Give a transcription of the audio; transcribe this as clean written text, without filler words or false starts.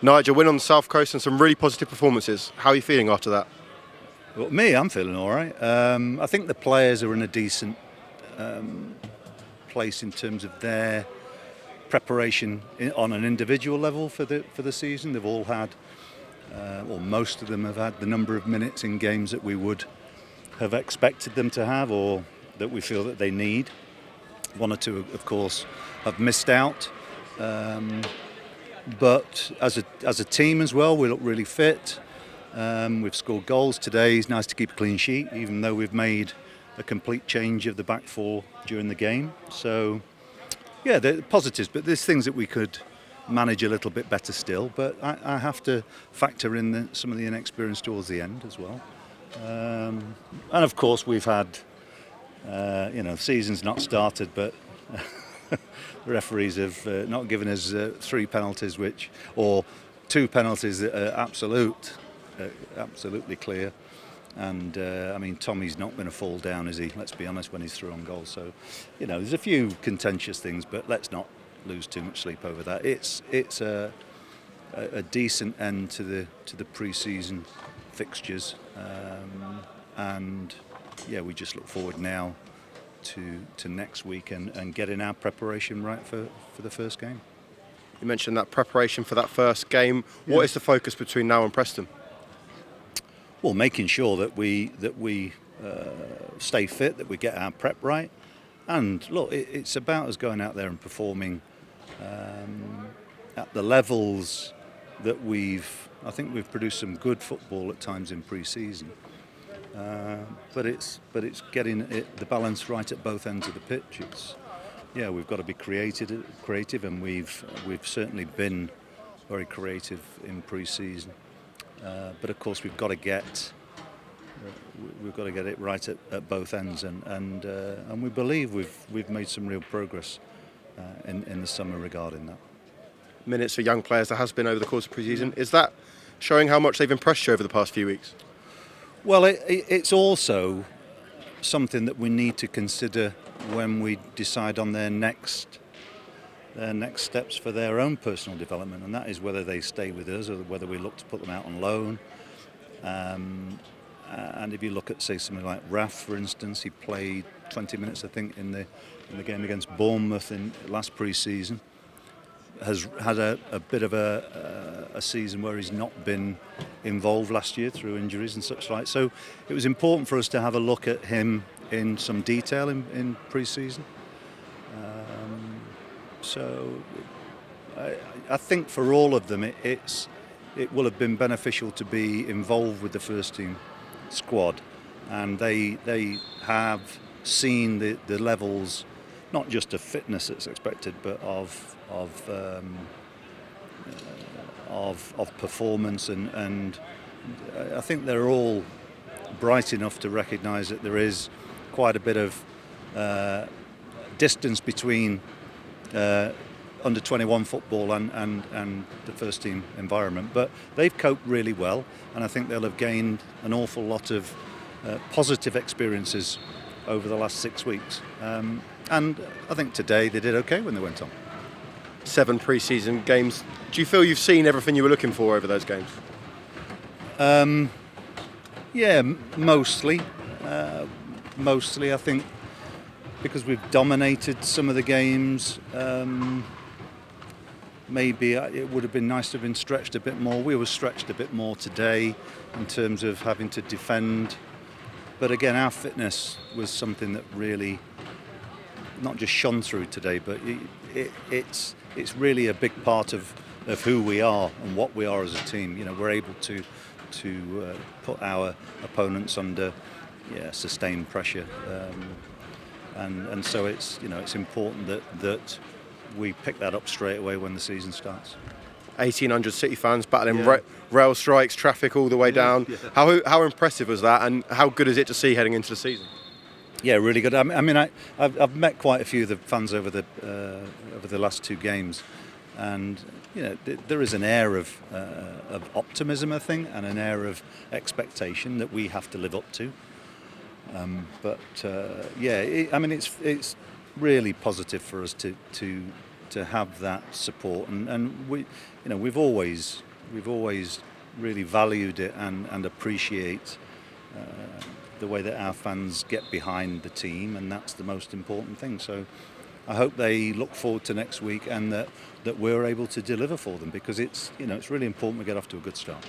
Nigel, win on the South Coast and some really positive performances. How are you feeling after that? Well, I'm feeling all right. I think the players are in a decent place in terms of their preparation on an individual level for the season. They've all had, or most of them have had, the number of minutes in games that we would have expected them to have, or that we feel that they need. One or two, of course, have missed out. But as a team as well, we look really fit. We've scored goals today. It's nice to keep a clean sheet, even though we've made a complete change of the back four during the game. So, yeah, they're positives, but there's things that we could manage a little bit better still. But I have to factor in some of the inexperience towards the end as well. And of course, we've had, the season's not started, but the referees have not given us 3 penalties, or 2 penalties that are absolutely clear. And Tommy's not going to fall down, is he? Let's be honest, when he's through on goal. So, there's a few contentious things, but let's not lose too much sleep over that. It's a decent end to the pre-season fixtures, and we just look forward now to next week and getting our preparation right for the first game. You mentioned that preparation for that first game. Yeah. What is the focus between now and Preston? Well, making sure that we stay fit, that we get our prep right, and look, it's about us going out there and performing at the levels that I think we've produced some good football at times in pre-season. But it's getting the balance right at both ends of the pitch. We've got to be creative, and we've certainly been very creative in pre-season. But of course, we've got to get it right at both ends, and we believe we've made some real progress in the summer regarding that. Minutes for young players there has been over the course of pre-season. Is that showing how much they've impressed you over the past few weeks? Well, it's also something that we need to consider when we decide on their next steps for their own personal development, and that is whether they stay with us or whether we look to put them out on loan. And if you look at, say, something like Raf, for instance, he played 20 minutes, I think, in the game against Bournemouth in last pre-season. Has had a bit of a season where he's not been involved last year through injuries and such like. So it was important for us to have a look at him in some detail in pre-season. So I think for all of them, it will have been beneficial to be involved with the first team squad, and they have seen the levels, not just of fitness that's expected, but of performance, and I think they're all bright enough to recognise that there is quite a bit of distance between under 21 football and the first team environment, but they've coped really well, and I think they'll have gained an awful lot of positive experiences over the last 6 weeks. And I think today they did okay when they went on. 7 pre-season games. Do you feel you've seen everything you were looking for over those games? Mostly. Mostly, I think, because we've dominated some of the games. Maybe it would have been nice to have been stretched a bit more. We were stretched a bit more today in terms of having to defend. But again, our fitness was something that really not just shone through today, but it's really a big part of who we are and what we are as a team. We're able to put our opponents under sustained pressure, and so it's important that we pick that up straight away when the season starts. 1,800 City fans battling rail strikes, traffic all the way down. Yeah. How impressive was that, and how good is it to see heading into the season? Yeah, really good. I've met quite a few of the fans over the last 2 games, and there is an air of optimism, I think, and an air of expectation that we have to live up to. It's really positive for us to have that support, and we've always we've always really valued it and appreciate the way that our fans get behind the team, and that's the most important thing. So I hope they look forward to next week, and that we're able to deliver for them, because it's really important we get off to a good start.